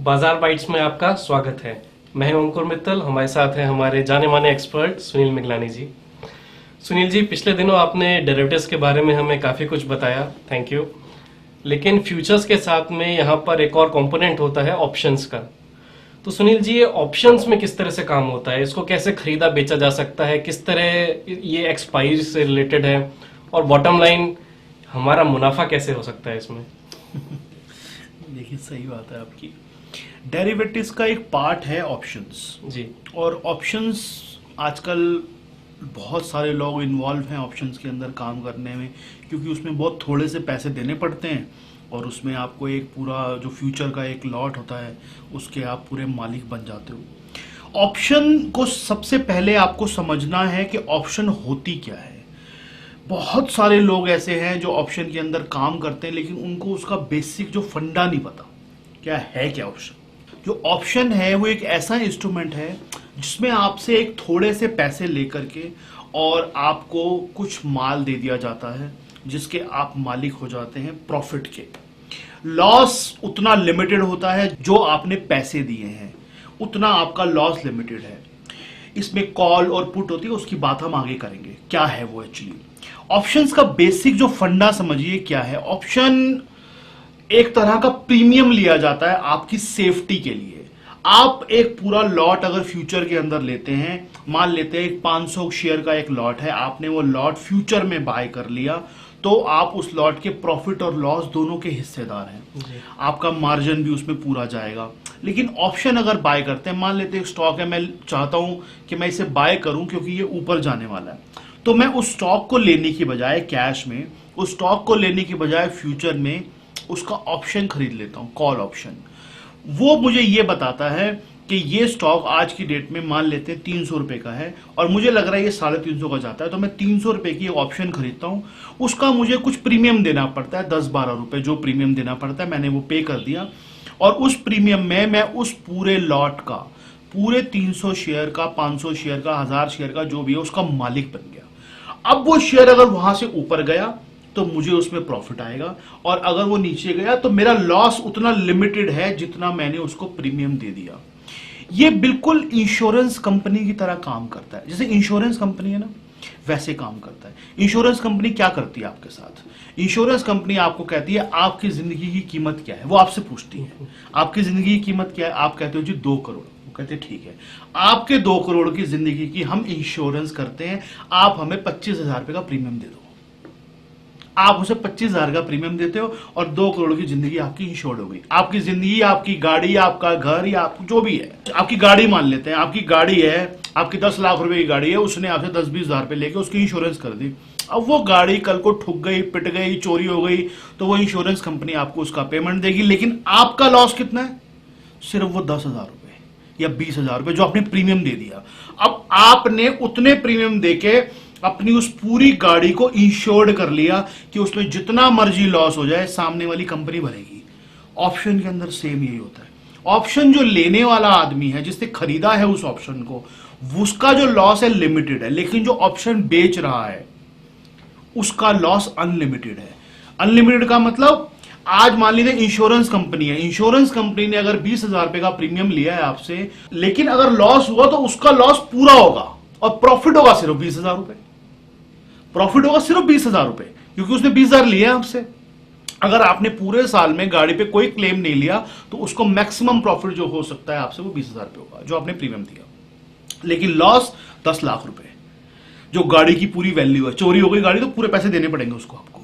बाजार बाइट्स में आपका स्वागत है। मैं हूं अंकुर मित्तल, हमारे साथ हैं हमारे जाने माने एक्सपर्ट सुनील मिगलानी जी। सुनील जी, पिछले दिनों आपने डेरिवेटिव्स के बारे में हमें काफ़ी कुछ बताया, थैंक यू। लेकिन फ्यूचर्स के साथ में यहाँ पर एक और कंपोनेंट होता है ऑप्शंस का। तो सुनील जी, ये ऑप्शंस में किस तरह से काम होता है? इसको कैसे खरीदा बेचा जा सकता है? किस तरह ये एक्सपायरी से रिलेटेड है? और बॉटम लाइन हमारा मुनाफा कैसे हो सकता है इसमें? देखिए, सही बात है आपकी। डेरिवेटिव्स का एक पार्ट है ऑप्शंस जी। और ऑप्शंस आजकल बहुत सारे लोग इन्वॉल्व हैं ऑप्शंस के अंदर काम करने में, क्योंकि उसमें बहुत थोड़े से पैसे देने पड़ते हैं और उसमें आपको एक पूरा जो फ्यूचर का एक लॉट होता है उसके आप पूरे मालिक बन जाते हो। ऑप्शन को सबसे पहले आपको समझना है कि ऑप्शन होती क्या है। बहुत सारे लोग ऐसे हैं जो ऑप्शन के अंदर काम करते हैं लेकिन उनको उसका बेसिक जो फंडा नहीं पता क्या ऑप्शन। जो ऑप्शन है वो एक ऐसा इंस्ट्रूमेंट है जिसमें आपसे एक थोड़े से पैसे लेकर के और आपको कुछ माल दे दिया जाता है जिसके आप मालिक हो जाते हैं प्रॉफिट के। लॉस उतना लिमिटेड होता है, जो आपने पैसे दिए हैं उतना आपका लॉस लिमिटेड है। इसमें कॉल और पुट होती है, उसकी बात हम आगे करेंगे क्या है वो एक्चुअली। ऑप्शंस का बेसिक जो फंडा समझिए क्या है। ऑप्शन एक तरह का प्रीमियम लिया जाता है आपकी सेफ्टी के लिए। आप एक पूरा लॉट अगर फ्यूचर के अंदर लेते हैं, मान लेते हैं एक 500 शेयर का एक लॉट है, आपने वो लॉट फ्यूचर में बाय कर लिया, तो आप उस लॉट के प्रॉफिट और लॉस दोनों के हिस्सेदार हैं। आपका मार्जिन भी उसमें पूरा जाएगा। लेकिन ऑप्शन अगर बाय करते हैं, मान लेते हैं एक स्टॉक है, मैं चाहता हूं कि मैं इसे बाय करूं क्योंकि ये ऊपर जाने वाला है, तो मैं उस स्टॉक को लेने की बजाय कैश में, उस स्टॉक को लेने की बजाय फ्यूचर में उसका ऑप्शन खरीद लेता हूं, कॉल ऑप्शन। वो मुझे ये बताता है कि ये स्टॉक आज की डेट में मान लेते हैं 300 रुपए का है और मुझे लग रहा है ये 350 का जाता है, तो मैं 300 रुपए की ऑप्शन खरीदता हूं। उसका मुझे कुछ प्रीमियम देना पड़ता है, 10-12 रुपए जो प्रीमियम देना पड़ता है, मैंने वो पे कर दिया और उस प्रीमियम में मैं उस पूरे लॉट का, पूरे 300 शेयर का, 500 शेयर का, 1000 शेयर का जो भी है उसका मालिक बन गया। अब वो शेयर अगर वहां से ऊपर गया तो मुझे उसमें प्रॉफिट आएगा और अगर वो नीचे गया तो मेरा लॉस उतना लिमिटेड है जितना मैंने उसको प्रीमियम दे दिया। ये बिल्कुल इंश्योरेंस कंपनी की तरह काम करता है। जैसे इंश्योरेंस कंपनी है ना, वैसे काम करता है। इंश्योरेंस कंपनी क्या करती है आपके साथ? इंश्योरेंस कंपनी आपको कहती है आपकी जिंदगी की कीमत क्या है, वो आपसे पूछती है आपकी जिंदगी की कीमत क्या है। आप कहते हो जी 2 करोड़। वो कहते हैं ठीक है, आपके 2 करोड़ की जिंदगी की हम इंश्योरेंस करते हैं, आप हमें 25,000 रुपए का प्रीमियम दे दो। आप उसे 25,000 का प्रीमियम देते हो और 2 करोड़ की जिंदगी आपकी इंश्योर्ड हो गई। आपकी जिंदगी, आपकी गाड़ी, आपका घर या आप जो भी है, आपकी गाड़ी मान लेते हैं, आपकी गाड़ी है, आपकी 10 लाख रुपए की गाड़ी है, उसने आपसे 10-20 हजार रुपए लेके उसकी इंश्योरेंस कर दी। अब वो गाड़ी कल को ठुक गई, पिट गई, चोरी हो गई, तो वो इंश्योरेंस कंपनी आपको उसका पेमेंट देगी। लेकिन आपका लॉस कितना है? सिर्फ वो 10,000 रुपए या 20,000 रुपए जो आपने प्रीमियम दे दिया। अब आपने उतने प्रीमियम देके अपनी उस पूरी गाड़ी को इंश्योर्ड कर लिया कि उसमें जितना मर्जी लॉस हो जाए सामने वाली कंपनी भरेगी। ऑप्शन के अंदर सेम यही होता है। ऑप्शन जो लेने वाला आदमी है, जिसने खरीदा है उस ऑप्शन को, उसका जो लॉस है लिमिटेड है, लेकिन जो ऑप्शन बेच रहा है उसका लॉस अनलिमिटेड है। अनलिमिटेड का मतलब, आज मान लीजिए इंश्योरेंस कंपनी है, इंश्योरेंस कंपनी ने अगर 20,000 रुपए का प्रीमियम लिया है आपसे, लेकिन अगर लॉस हुआ तो उसका लॉस पूरा होगा और प्रॉफिट होगा सिर्फ 20,000 रुपए। प्रॉफिट होगा सिर्फ 20,000 रुपए, क्योंकि उसने 20,000 लिए आपसे। अगर आपने पूरे साल में गाड़ी पे कोई क्लेम नहीं लिया तो उसको मैक्सिमम प्रॉफिट जो हो सकता है आपसे वो 20,000 रुपए होगा जो आपने प्रीमियम दिया। लेकिन लॉस 10 लाख रुपए, जो गाड़ी की पूरी वैल्यू है। चोरी हो गई गाड़ी तो पूरे पैसे देने पड़ेंगे उसको आपको।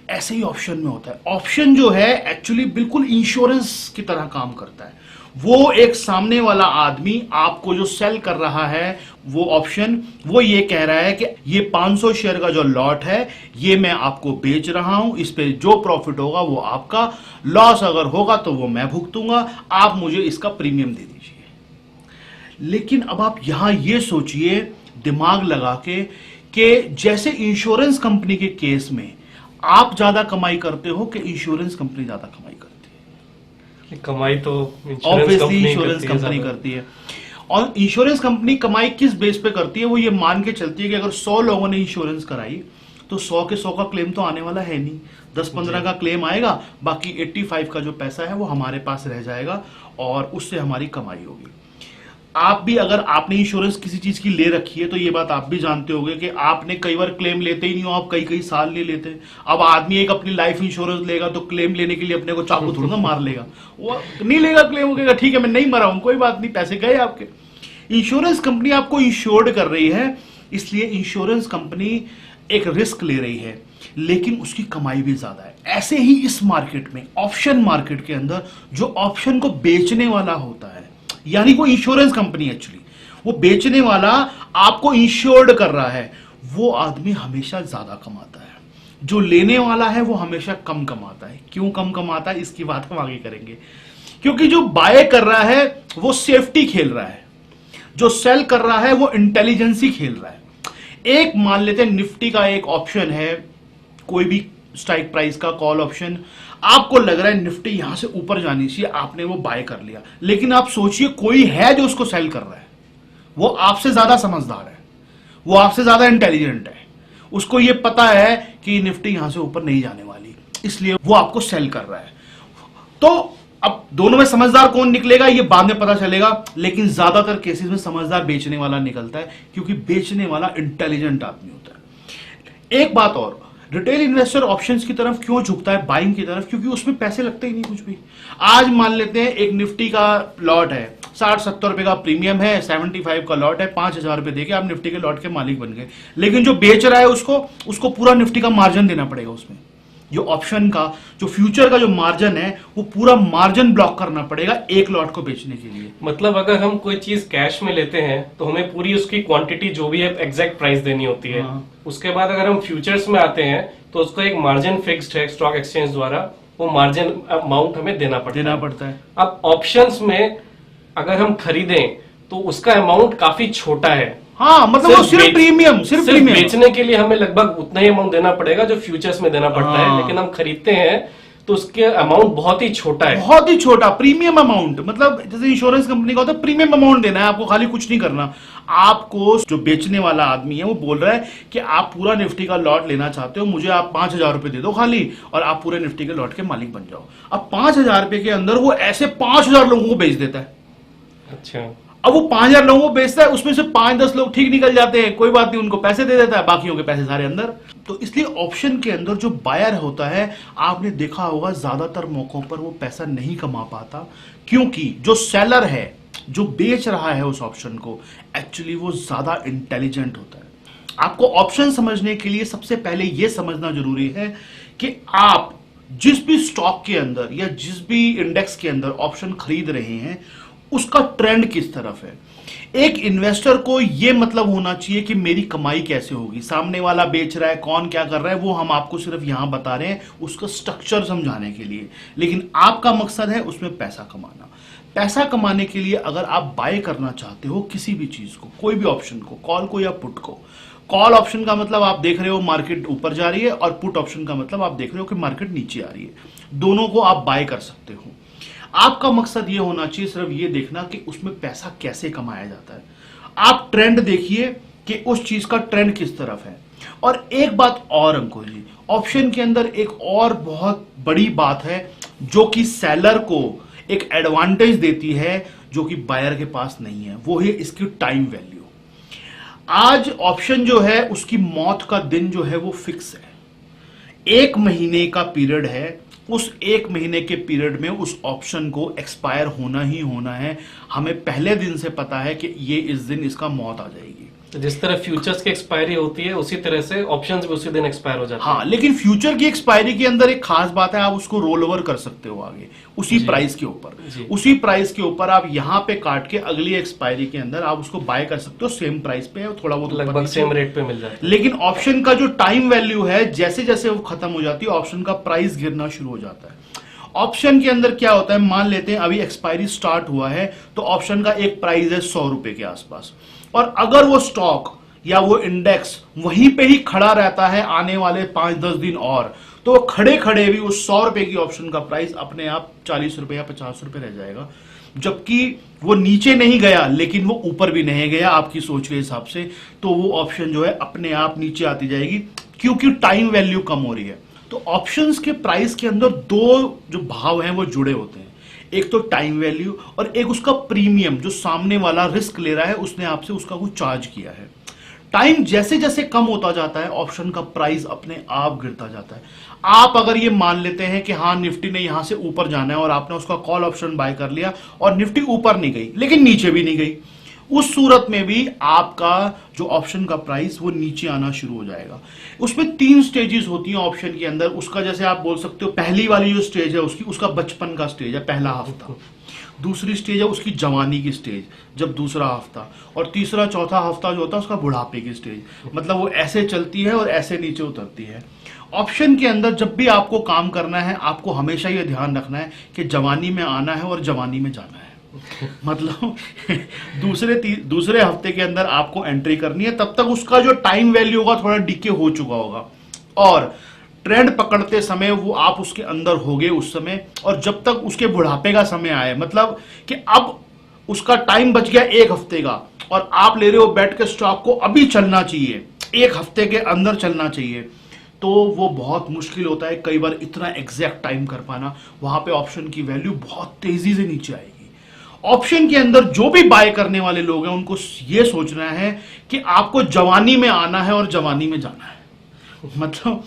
ऐसे ही ऑप्शन में होता है। ऑप्शन जो है एक्चुअली बिल्कुल इंश्योरेंस की तरह काम करता है। वो एक सामने वाला आदमी आपको जो सेल कर रहा है वो ऑप्शन, वो ये कह रहा है कि ये 500 शेयर का जो लॉट है ये मैं आपको बेच रहा हूं, इस पे जो प्रॉफिट होगा वो आपका, लॉस अगर होगा तो वो मैं भुगतूंगा, आप मुझे इसका प्रीमियम दे दीजिए। लेकिन अब आप यहां ये सोचिए दिमाग लगा के कि जैसे इंश्योरेंस कंपनी के केस में आप ज्यादा कमाई करते हो कि इंश्योरेंस कंपनी ज्यादा कमाई करती है? कमाई तो ऑब्वियसली इंश्योरेंस कंपनी करती है। और इंश्योरेंस कंपनी कमाई किस बेस पे करती है? वो ये मान के चलती है कि अगर 100 लोगों ने इंश्योरेंस कराई तो 100 के 100 का क्लेम तो आने वाला है नहीं, 10-15 का क्लेम आएगा, बाकी 85 का जो पैसा है वो हमारे पास रह जाएगा और उससे हमारी कमाई होगी। आप भी अगर आपने इंश्योरेंस किसी चीज की ले रखी है तो ये बात आप भी जानते होंगे कि आपने कई बार क्लेम लेते ही नहीं हो, आप कई कई साल ले लेते हैं। अब आदमी एक अपनी लाइफ इंश्योरेंस लेगा तो क्लेम लेने के लिए अपने को चाकू थोड़ा ना मार लेगा, वो नहीं लेगा क्लेम, हो गया ठीक है मैं नहीं मरा हूं, कोई बात नहीं, पैसे गए आपके। इंश्योरेंस कंपनी आपको इंश्योर्ड कर रही है, इसलिए इंश्योरेंस कंपनी एक रिस्क ले रही है, लेकिन उसकी कमाई भी ज्यादा है। ऐसे ही इस मार्केट में, ऑप्शन मार्केट के अंदर, जो ऑप्शन को बेचने वाला होता है, यानी कोई इंश्योरेंस कंपनी एक्चुअली वो बेचने वाला आपको इंश्योर्ड कर रहा है, वो आदमी हमेशा ज्यादा कमाता है। जो लेने वाला है वो हमेशा कम कमाता है। क्यों कम कमाता है इसकी बात हम आगे करेंगे। क्योंकि जो बाय कर रहा है वो सेफ्टी खेल रहा है, जो सेल कर रहा है वो इंटेलिजेंसी खेल रहा है। एक मान लेते हैं निफ्टी का एक ऑप्शन है, कोई भी स्ट्राइक प्राइस का कॉल ऑप्शन, आपको लग रहा है निफ्टी यहां से ऊपर जानी चाहिए, आपने वो बाय कर लिया, लेकिन आप सोचिए कोई है जो उसको सेल कर रहा है, वो आपसे ज्यादा समझदार है, वो आपसे ज्यादा इंटेलिजेंट है, उसको ये पता है कि निफ्टी यहां से ऊपर नहीं जाने वाली, इसलिए वो आपको सेल कर रहा है। तो अब दोनों में समझदार कौन निकलेगा ये बाद में पता चलेगा, लेकिन ज्यादातर केसेस में समझदार बेचने वाला निकलता है, क्योंकि बेचने वाला इंटेलिजेंट आदमी होता है। एक बात और, रिटेल इन्वेस्टर ऑप्शंस की तरफ क्यों झुकता है, बाइंग की तरफ, क्योंकि उसमें पैसे लगते ही नहीं कुछ भी। आज मान लेते हैं एक निफ्टी का लॉट है, 60-70 रुपए का प्रीमियम है, 75 का लॉट है, 5,000 रुपए देके आप निफ्टी के लॉट के मालिक बन गए, लेकिन जो बेच रहा है उसको पूरा निफ्टी का मार्जिन देना पड़ेगा। उसमें जो ऑप्शन का, जो फ्यूचर का जो मार्जिन है, वो पूरा मार्जिन ब्लॉक करना पड़ेगा एक लॉट को बेचने के लिए। मतलब अगर हम कोई चीज कैश में लेते हैं तो हमें पूरी उसकी क्वांटिटी जो भी है एग्जैक्ट प्राइस देनी होती है। उसके बाद अगर हम फ्यूचर्स में आते हैं तो उसका एक मार्जिन फिक्स्ड है स्टॉक एक्सचेंज द्वारा, वो मार्जिन अमाउंट हमें देना पड़ता है। अब ऑप्शंस में अगर हम खरीदें तो उसका अमाउंट काफी छोटा है। हाँ, मतलब वो सिर्फ प्रीमियम, सिर्फ प्रीमियम बेचने के लिए हमें लगभग उतना ही अमाउंट देना पड़ेगा जो फ्यूचर्स में देना पड़ता है, लेकिन हम खरीदते हैं तो उसके अमाउंट बहुत ही छोटा है, बहुत ही छोटा प्रीमियम अमाउंट। मतलब जैसे इंश्योरेंस कंपनी का होता है, प्रीमियम अमाउंट देना है आपको, खाली कुछ नहीं करना आपको। जो बेचने वाला आदमी है वो बोल रहा है कि आप पूरा निफ्टी का लॉट लेना चाहते हो, मुझे आप 5,000 रुपए दे दो खाली, और आप पूरे निफ्टी के लॉट के मालिक बन जाओ। अब 5,000 रुपए के अंदर वो ऐसे 5,000 लोगों को बेच देता है। अच्छा, अब वो 5,000 लोगों को बेचता है, उसमें से 5-10 लोग ठीक निकल जाते हैं, कोई बात नहीं, उनको पैसे दे देता है, बाकियों के पैसे सारे अंदर। तो इसलिए ऑप्शन के अंदर जो बायर होता है, आपने देखा होगा ज्यादातर मौकों पर वो पैसा नहीं कमा पाता, क्योंकि जो सेलर है, जो बेच रहा है उस ऑप्शन को, एक्चुअली वो ज्यादा इंटेलिजेंट होता है। आपको ऑप्शन समझने के लिए सबसे पहले यह समझना जरूरी है कि आप जिस भी स्टॉक के अंदर या जिस भी इंडेक्स के अंदर ऑप्शन खरीद रहे हैं, उसका ट्रेंड किस तरफ है। एक इन्वेस्टर को यह मतलब होना चाहिए कि मेरी कमाई कैसे होगी, सामने वाला बेच रहा है, कौन क्या कर रहा है, वो हम आपको सिर्फ यहां बता रहे हैं उसका स्ट्रक्चर समझाने के लिए, लेकिन आपका मकसद है उसमें पैसा कमाना। पैसा कमाने के लिए अगर आप बाय करना चाहते हो किसी भी चीज को, कोई भी ऑप्शन को, कॉल को या पुट को, कॉल ऑप्शन का मतलब आप देख रहे हो मार्केट ऊपर जा रही है, और पुट ऑप्शन का मतलब आप देख रहे हो कि मार्केट नीचे आ रही है, दोनों को आप बाय कर सकते हो। आपका मकसद यह होना चाहिए सिर्फ ये देखना कि उसमें पैसा कैसे कमाया जाता है। आप ट्रेंड देखिए कि उस चीज का ट्रेंड किस तरफ है। और एक बात और अंकुर जी, ऑप्शन के अंदर एक और बहुत बड़ी बात है जो कि सेलर को एक एडवांटेज देती है जो कि बायर के पास नहीं है, वो है इसकी टाइम वैल्यू। आज ऑप्शन जो है उसकी मौत का दिन जो है वो फिक्स है, 1 महीने का पीरियड है, उस 1 महीने के पीरियड में उस ऑप्शन को एक्सपायर होना ही होना है। हमें पहले दिन से पता है कि ये इस दिन इसका मौत आ जाएगी। तो जिस तरह फ्यूचर्स की एक्सपायरी होती है उसी तरह से ऑप्शंस भी उसी दिन एक्सपायर हो जाते हैं। हाँ, लेकिन फ्यूचर की एक्सपायरी के अंदर एक खास बात है, आप उसको रोल ओवर कर सकते हो आगे उसी प्राइस के ऊपर, उसी प्राइस के ऊपर आप यहाँ पे काट के अगली एक्सपायरी के अंदर आप उसको बाय कर सकते हो, सेम प्राइस पे है, थोड़ा बहुत लगभग सेम रेट पे मिल जाता है। लेकिन ऑप्शन का जो टाइम वैल्यू है, जैसे जैसे वो खत्म हो जाती है ऑप्शन का प्राइस गिरना शुरू हो जाता है। ऑप्शन के अंदर क्या होता है, मान लेते हैं अभी एक्सपायरी स्टार्ट हुआ है तो ऑप्शन का एक प्राइस है 100 रुपए के आसपास, और अगर वो स्टॉक या वो इंडेक्स वहीं पे ही खड़ा रहता है आने वाले 5-10 दिन और, तो वो खड़े खड़े भी उस 100 रुपए की ऑप्शन का प्राइस अपने आप 40 रुपए या 50 रुपए रह जाएगा, जबकि वो नीचे नहीं गया लेकिन वो ऊपर भी नहीं गया आपकी सोच के हिसाब से, तो वो ऑप्शन जो है अपने आप नीचे आती जाएगी क्योंकि टाइम वैल्यू कम हो रही है। तो ऑप्शंस के प्राइस के अंदर दो जो भाव हैं वो जुड़े होते हैं, एक तो टाइम वैल्यू और एक उसका प्रीमियम, जो सामने वाला रिस्क ले रहा है उसने आपसे उसका कुछ चार्ज किया है। टाइम जैसे जैसे कम होता जाता है ऑप्शन का प्राइस अपने आप गिरता जाता है। आप अगर ये मान लेते हैं कि हाँ निफ्टी ने यहां से ऊपर जाना है और आपने उसका कॉल ऑप्शन बाय कर लिया और निफ्टी ऊपर नहीं गई लेकिन नीचे भी नहीं गई, उस सूरत में भी आपका जो ऑप्शन का प्राइस वो नीचे आना शुरू हो जाएगा। उसमें 3 स्टेजेस होती हैं ऑप्शन के अंदर। उसका जैसे आप बोल सकते हो पहली वाली जो स्टेज है उसका बचपन का स्टेज है, पहला हफ्ता। दूसरी स्टेज है उसकी जवानी की स्टेज, जब दूसरा हफ्ता। और तीसरा चौथा हफ्ता जो होता है उसका बुढ़ापे की स्टेज, मतलब वो ऐसे चलती है और ऐसे नीचे उतरती है। ऑप्शन के अंदर जब भी आपको काम करना है आपको हमेशा ये ध्यान रखना है कि जवानी में आना है और जवानी में जाना है। मतलब दूसरे हफ्ते के अंदर आपको एंट्री करनी है, तब तक उसका जो टाइम वैल्यू होगा थोड़ा डीके हो चुका होगा और ट्रेंड पकड़ते समय वो आप उसके अंदर होगे उस समय। और जब तक उसके बुढ़ापे का समय आए, मतलब कि अब उसका टाइम बच गया 1 हफ्ते का और आप ले रहे हो बैठ के स्टॉक को अभी चलना चाहिए, 1 हफ्ते के अंदर चलना चाहिए, तो वो बहुत मुश्किल होता है कई बार इतना एग्जैक्ट टाइम कर पाना। वहां पे ऑप्शन की वैल्यू बहुत तेजी से नीचे आएगी। ऑप्शन के अंदर जो भी बाय करने वाले लोग हैं उनको ये सोचना है कि आपको जवानी में आना है और जवानी में जाना है। मतलब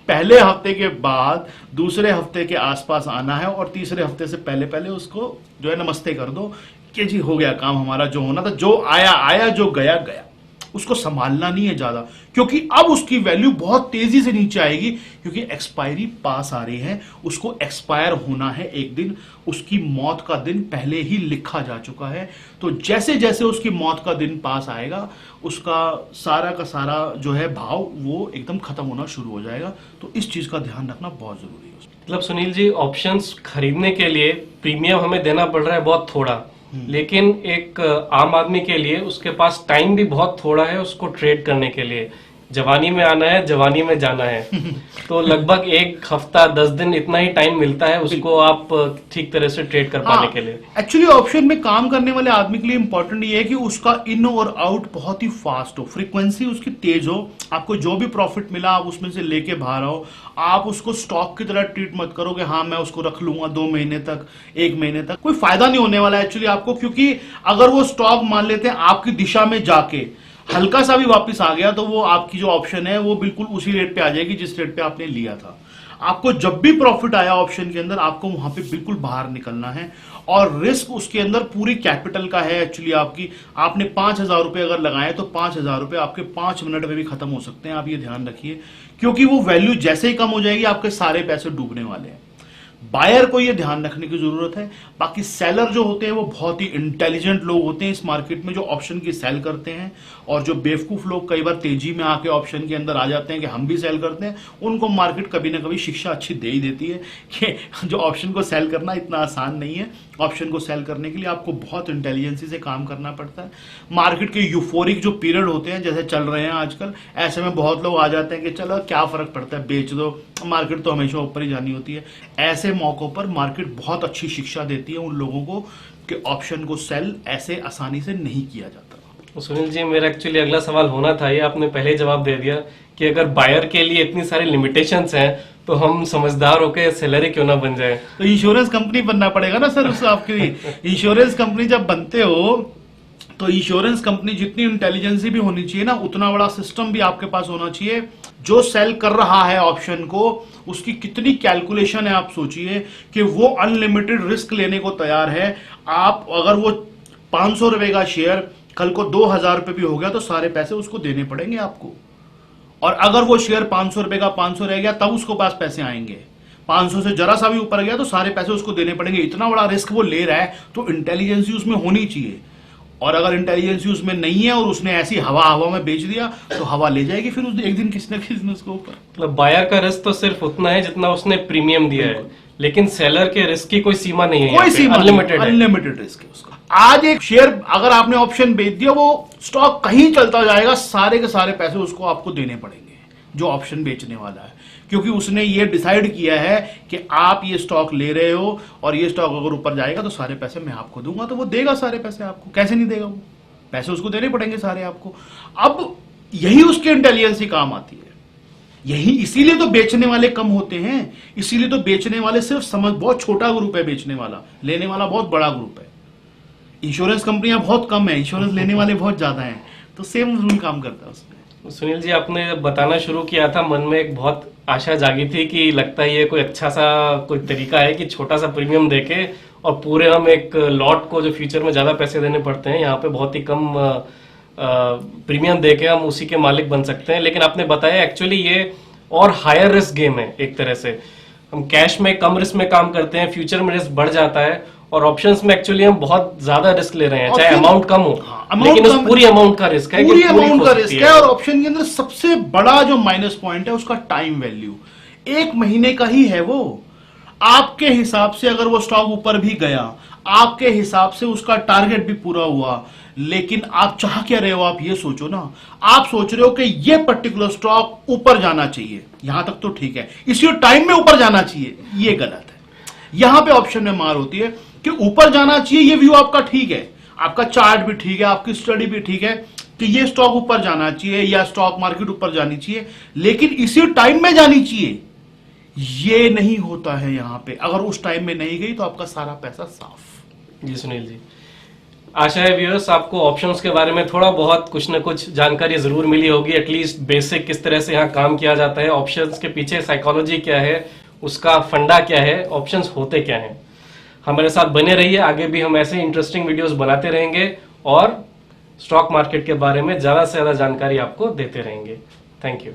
पहले हफ्ते के बाद दूसरे हफ्ते के आसपास आना है और तीसरे हफ्ते से पहले पहले उसको जो है नमस्ते कर दो कि जी हो गया काम हमारा, जो होना था, जो आया आया, जो गया गया। उसको संभालना नहीं है ज्यादा, क्योंकि अब उसकी वैल्यू बहुत तेजी से नीचे आएगी, क्योंकि एक्सपायरी पास आ रही है। उसको एक्सपायर होना है एक दिन, उसकी मौत का दिन पहले ही लिखा जा चुका है। तो जैसे जैसे उसकी मौत का दिन पास आएगा उसका सारा का सारा जो है भाव वो एकदम खत्म होना शुरू हो जाएगा। तो इस चीज का ध्यान रखना बहुत जरूरी है। मतलब सुनील जी, ऑप्शंस खरीदने के लिए प्रीमियम हमें देना पड़ रहा है बहुत थोड़ा, लेकिन एक आम आदमी के लिए उसके पास टाइम भी बहुत थोड़ा है उसको ट्रेड करने के लिए। जवानी में आना है, जवानी में जाना है, तो लगभग 1 हफ्ता 10 दिन इतना ही टाइम मिलता है उसको आप ठीक तरह से ट्रेड कर पाने के लिए। एक्चुअली ऑप्शन में काम करने वाले आदमी के लिए इंपॉर्टेंट ये है कि उसका इन और आउट बहुत ही फास्ट हो, फ्रीक्वेंसी उसकी तेज हो। आपको जो भी प्रॉफिट मिला आप उसमें से लेके बाहर आओ। आप उसको स्टॉक की तरह ट्रीट मत करो कि हाँ मैं उसको रख लूंगा 2 महीने तक, 1 महीने तक। कोई फायदा नहीं होने वाला एक्चुअली आपको, क्योंकि अगर वो स्टॉक मान लेते हैं आपकी दिशा में जाके हल्का सा भी वापस आ गया तो वो आपकी जो ऑप्शन है वो बिल्कुल उसी रेट पे आ जाएगी जिस रेट पे आपने लिया था। आपको जब भी प्रॉफिट आया ऑप्शन के अंदर आपको वहां पे बिल्कुल बाहर निकलना है। और रिस्क उसके अंदर पूरी कैपिटल का है एक्चुअली। आपने 5,000 रुपए अगर लगाए तो 5,000 रुपए आपके 5 मिनट में भी खत्म हो सकते हैं। आप ये ध्यान रखिए, क्योंकि वो वैल्यू जैसे ही कम हो जाएगी आपके सारे पैसे डूबने वाले हैं। बायर को ये ध्यान रखने की जरूरत है। बाकी सेलर जो होते हैं वो बहुत ही इंटेलिजेंट लोग होते हैं इस मार्केट में, जो ऑप्शन की सेल करते हैं। और जो बेवकूफ लोग कई बार तेजी में आके ऑप्शन के अंदर आ जाते हैं कि हम भी सेल करते हैं, उनको मार्केट कभी ना कभी शिक्षा अच्छी दे ही देती है कि जो ऑप्शन को सेल करना इतना आसान नहीं है। ऑप्शन को सेल करने के लिए आपको बहुत इंटेलिजेंसी से काम करना पड़ता है। मार्केट के यूफोरिक जो पीरियड होते हैं जैसे चल रहे हैं आजकल, ऐसे में बहुत लोग आ जाते हैं कि चलो क्या फर्क पड़ता है, बेच दो, मार्केट तो हमेशा ऊपर ही जानी होती है। ऐसे मौकों पर मार्केट बहुत अच्छी शिक्षा देती है उन लोगों को कि ऑप्शन को सेल ऐसे आसानी से नहीं किया जाता। सुनील जी, मेरा एक्चुअली अगला सवाल होना था, ये आपने पहले जवाब दे दिया कि अगर बायर के लिए इतनी सारी लिमिटेशंस हैं तो हम समझदार होकर सेलर ही क्यों ना बन जाए। तो इंश्योरेंस कंपनी बनना पड़ेगा ना सर उस आपके लिए। इंश्योरेंस कंपनी जब बनते हो तो इंश्योरेंस कंपनी जितनी इंटेलिजेंसी भी होनी चाहिए ना, उतना बड़ा सिस्टम भी आपके पास होना चाहिए। जो सेल कर रहा है ऑप्शन को उसकी कितनी कैलकुलेशन है आप सोचिए कि वो अनलिमिटेड रिस्क लेने को तैयार है। आप अगर वो 500 रुपए का शेयर कल को 2,000 रुपए भी हो गया तो सारे पैसे उसको देने पड़ेंगे आपको। और अगर वो शेयर 500 रुपए का 500 रह गया तब उसको पास पैसे आएंगे। 500 से जरा सा भी ऊपर गया तो सारे पैसे उसको देने पड़ेंगे। इतना बड़ा रिस्क वो ले रहा है तो इंटेलिजेंसी उसमें होनी चाहिए। और अगर इंटेलिजेंसी उसमें नहीं है और उसने ऐसी हवा में बेच दिया तो हवा ले जाएगी फिर उस एक दिन किसी न किसी ने उसको ऊपर। मतलब बायर का रिस्क तो सिर्फ उतना है जितना उसने प्रीमियम दिया है, लेकिन सेलर के रिस्क की कोई सीमा नहीं है, कोई सीमा, अनलिमिटेड रिस्क है उसका। आज एक शेयर अगर आपने ऑप्शन बेच दिया वो स्टॉक कहीं चलता जाएगा, सारे के सारे पैसे उसको आपको देने पड़ेंगे जो ऑप्शन बेचने वाला है, क्योंकि उसने ये डिसाइड किया है कि आप ये स्टॉक ले रहे हो और ये स्टॉक अगर ऊपर जाएगा तो सारे पैसे मैं आपको दूंगा। तो वो देगा सारे पैसे आपको, कैसे नहीं देगा, वो पैसे उसको देने पड़ेंगे सारे आपको। अब यही उसकी इंटेलिजेंसी काम आती है यही इसीलिए तो बेचने वाले कम होते हैं, इसीलिए तो बेचने वाले सिर्फ समझ बहुत छोटा ग्रुप है, बेचने वाला, लेने वाला बहुत बड़ा ग्रुप है। इंश्योरेंस कंपनियां बहुत कम है, इंश्योरेंस लेने वाले बहुत ज्यादा हैं, तो सेम रूल काम करता है उसमें। सुनील जी, आपने बताना शुरू किया था, मन में एक बहुत आशा जागी थी कि लगता है ये कोई अच्छा सा कोई तरीका है कि छोटा सा प्रीमियम देके और पूरे हम एक लॉट को जो फ्यूचर में ज्यादा पैसे देने पड़ते हैं यहाँ पे बहुत ही कम प्रीमियम देके हम उसी के मालिक बन सकते हैं। लेकिन आपने बताया एक्चुअली ये और हायर रिस्क गेम है एक तरह से। हम कैश में कम रिस्क में काम करते हैं, फ्यूचर में रिस्क बढ़ जाता है, और ऑप्शंस में एक्चुअली हम बहुत ज्यादा रिस्क ले रहे हैं, चाहे अमाउंट कम हो, लेकिन उस पूरी अमाउंट का रिस्क है, पूरी अमाउंट का रिस्क है। और ऑप्शन के अंदर सबसे बड़ा जो माइनस पॉइंट है उसका टाइम वैल्यू, 1 महीने का ही है वो। आपके हिसाब से अगर वो स्टॉक ऊपर भी गया, आपके हिसाब से उसका टारगेट भी पूरा हुआ, लेकिन आप चाह क्या रहे हो, आप ये सोचो ना। आप सोच रहे हो कि ये पर्टिकुलर स्टॉक ऊपर जाना चाहिए, यहां तक तो ठीक है, इसी टाइम में ऊपर जाना चाहिए, ये गलत है। यहां पे ऑप्शन में मार होती है कि ऊपर जाना चाहिए, ये व्यू आपका ठीक है, आपका चार्ट भी ठीक है, आपकी स्टडी भी ठीक है कि ये स्टॉक ऊपर जाना चाहिए या स्टॉक मार्केट ऊपर जानी चाहिए, लेकिन इसी टाइम में जानी चाहिए, ये नहीं होता है यहां पे। अगर उस टाइम में नहीं गई तो आपका सारा पैसा साफ। जी सुनील जी, आशा है व्यूअर्स आपको ऑप्शंस के बारे में थोड़ा बहुत कुछ न कुछ जानकारी जरूर मिली होगी, एटलीस्ट बेसिक किस तरह से यहाँ काम किया जाता है, ऑप्शंस के पीछे साइकोलॉजी क्या है, उसका फंडा क्या है, ऑप्शंस होते क्या हैं। हमारे साथ बने रहिए, आगे भी हम ऐसे इंटरेस्टिंग वीडियोस बनाते रहेंगे और स्टॉक मार्केट के बारे में ज्यादा से ज्यादा जानकारी आपको देते रहेंगे। Thank you.